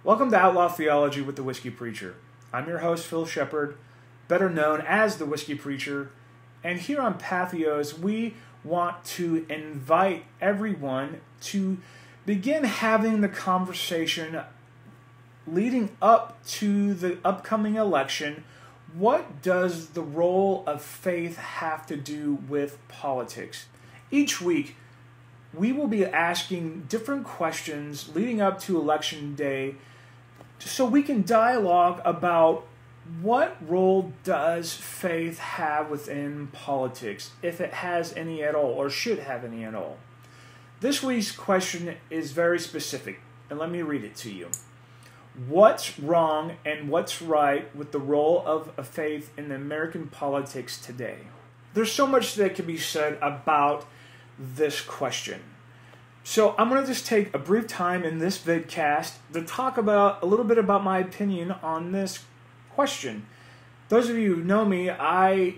Welcome to Outlaw Theology with the Whiskey Preacher. I'm your host, Phil Shepard, better known as the Whiskey Preacher, and here on Patheos, we want to invite everyone to begin having the conversation leading up to the upcoming election. What does the role of faith have to do with politics? Each week, we will be asking different questions leading up to Election Day so we can dialogue about what role does faith have within politics, if it has any at all, or should have any at all. This week's question is very specific, and let me read it to you. What's wrong and what's right with the role of faith in American politics today? There's so much that can be said about this question. So I'm going to just take a brief time in this vidcast to talk about a little bit about my opinion on this question. Those of you who know me, I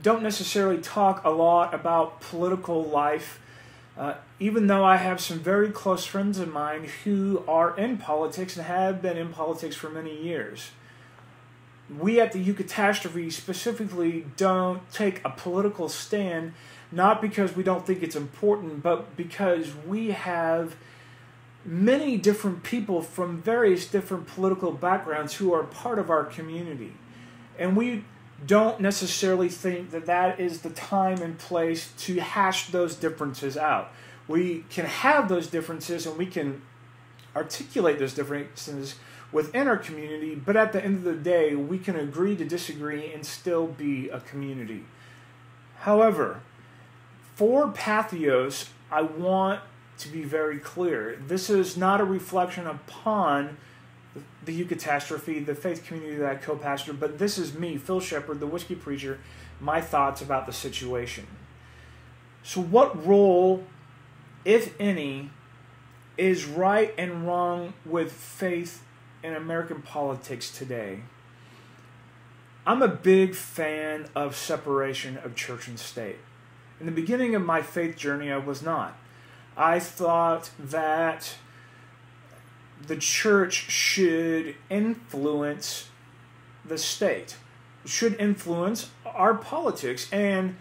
don't necessarily talk a lot about political life, even though I have some very close friends of mine who are in politics and have been in politics for many years. We at the Eucatastrophe specifically don't take a political stand, not because we don't think it's important, but because we have many different people from various different political backgrounds who are part of our community. And we don't necessarily think that that is the time and place to hash those differences out. We can have those differences and we can articulate those differences within our community, but at the end of the day, we can agree to disagree and still be a community. However, for Patheos, I want to be very clear. This is not a reflection upon the Eucatastrophe, the faith community that I co-pastor, but this is me, Phil Shepard, the Whiskey Preacher, my thoughts about the situation. So what role, if any, is right and wrong with faith in American politics today? I'm a big fan of separation of church and state. In the beginning of my faith journey, I was not. I thought that the church should influence the state, should influence our politics, and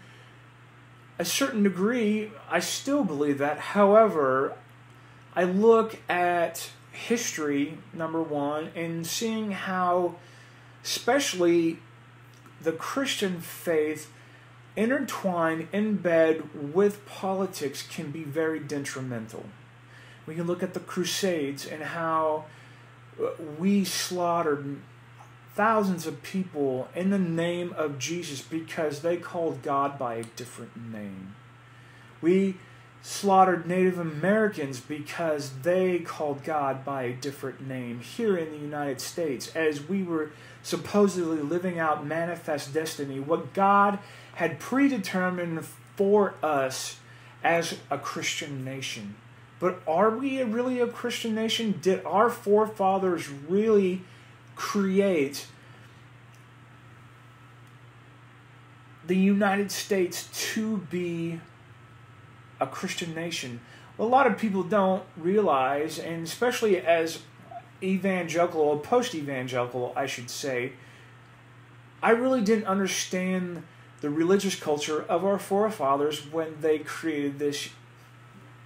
a certain degree, I still believe that. However, I look at history, number one, and seeing how, especially the Christian faith, intertwined in bed with politics can be very detrimental. We can look at the Crusades and how we slaughtered thousands of people in the name of Jesus because they called God by a different name. We slaughtered Native Americans because they called God by a different name here in the United States, as we were supposedly living out manifest destiny, what God had predetermined for us as a Christian nation. But are we really a Christian nation? Did our forefathers really create the United States to be a Christian nation? Well, a lot of people don't realize, and especially as evangelical, or post-evangelical, I should say, I really didn't understand the religious culture of our forefathers when they created this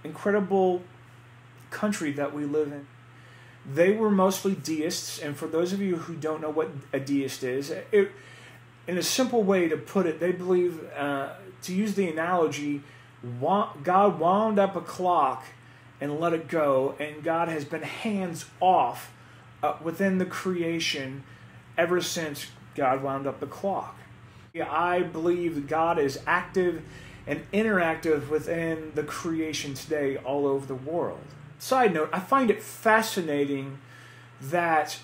incredible country that we live in. They were mostly deists, and for those of you who don't know what a deist is, in a simple way to put it, they believe, to use the analogy, God wound up a clock and let it go, and God has been hands off within the creation ever since God wound up the clock. I believe that God is active and interactive within the creation today all over the world. Side note, I find it fascinating that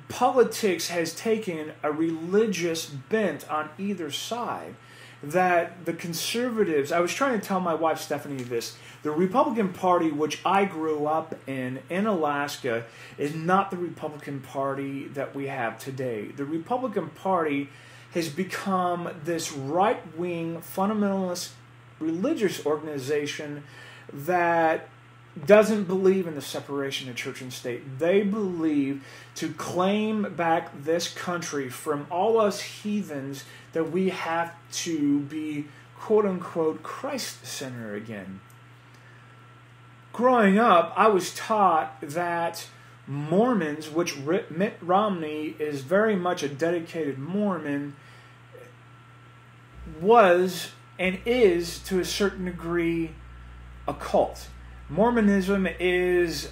politics has taken a religious bent on either side. That the conservatives, I was trying to tell my wife Stephanie this, the Republican Party, which I grew up in Alaska, is not the Republican Party that we have today. The Republican Party has become this right-wing fundamentalist religious organization that doesn't believe in the separation of church and state. They believe to claim back this country from all us heathens that we have to be, quote-unquote, Christ-centered again. Growing up, I was taught that Mormons, which Mitt Romney is very much a dedicated Mormon, was and is, to a certain degree, a cult. Mormonism is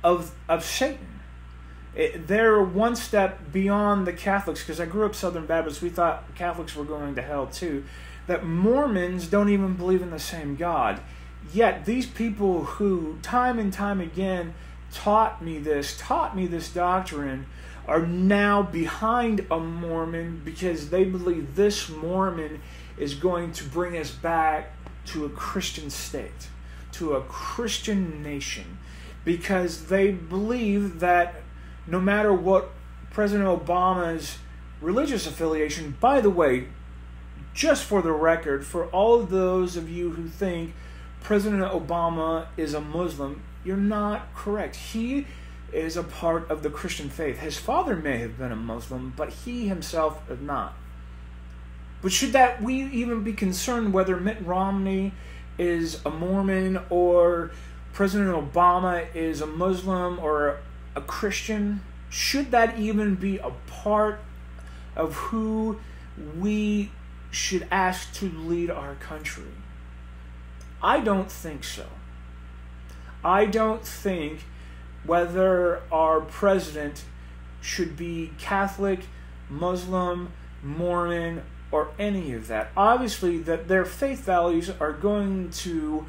of Satan. They're one step beyond the Catholics, because I grew up Southern Baptist. We thought Catholics were going to hell too. That Mormons don't even believe in the same God. Yet these people who time and time again taught me this doctrine are now behind a Mormon because they believe this Mormon is going to bring us back to a Christian state, to a Christian nation, because they believe that no matter what President Obama's religious affiliation, by the way, just for the record, for all of those of you who think President Obama is a Muslim, you're not correct. He is a part of the Christian faith. His father may have been a Muslim, but he himself is not. But should that we even be concerned whether Mitt Romney is a Mormon or President Obama is a Muslim or a Christian? Should that even be a part of who we should ask to lead our country? I don't think so. I don't think whether our president should be Catholic, Muslim, Mormon, or any of that. Obviously, that their faith values are going to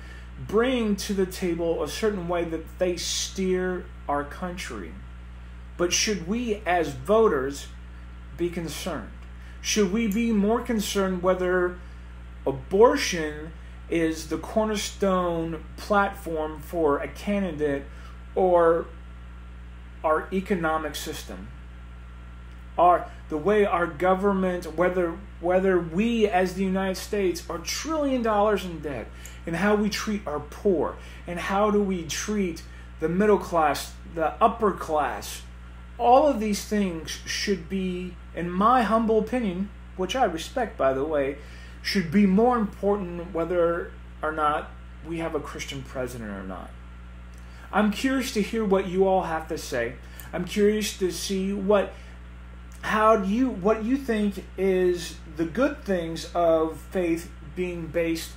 bring to the table a certain way that they steer our country. But should we as voters be concerned? Should we be more concerned whether abortion is the cornerstone platform for a candidate or our economic system? The way our government, whether we as the United States are $1 trillion in debt, and how we treat our poor, and how do we treat the middle class, the upper class, all of these things should be, in my humble opinion, which I respect by the way, should be more important whether or not we have a Christian president or not. I'm curious to hear what you all have to say. I'm curious to see what you think is the good things of faith being based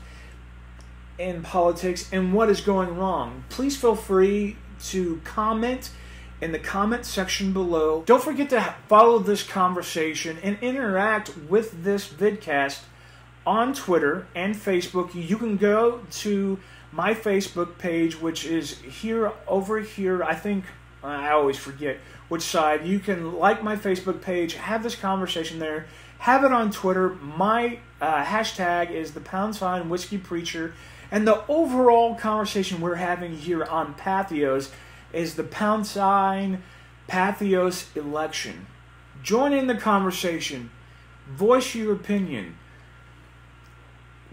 in politics and what is going wrong. Please feel free to comment in the comment section below. Don't forget to follow this conversation and interact with this vidcast on Twitter and Facebook. You can go to my Facebook page, which is over here. I think I always forget which side. You can like my Facebook page, have this conversation there, have it on Twitter. My hashtag is the #Whiskey Preacher, and the overall conversation we're having here on Patheos is the #Patheos election. Join in the conversation. Voice your opinion.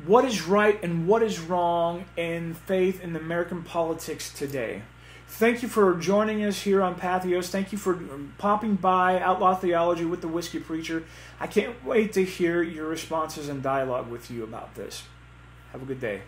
What is right and what is wrong in faith in American politics today? Thank you for joining us here on Patheos. Thank you for popping by Outlaw Theology with the Whiskey Preacher. I can't wait to hear your responses and dialogue with you about this. Have a good day.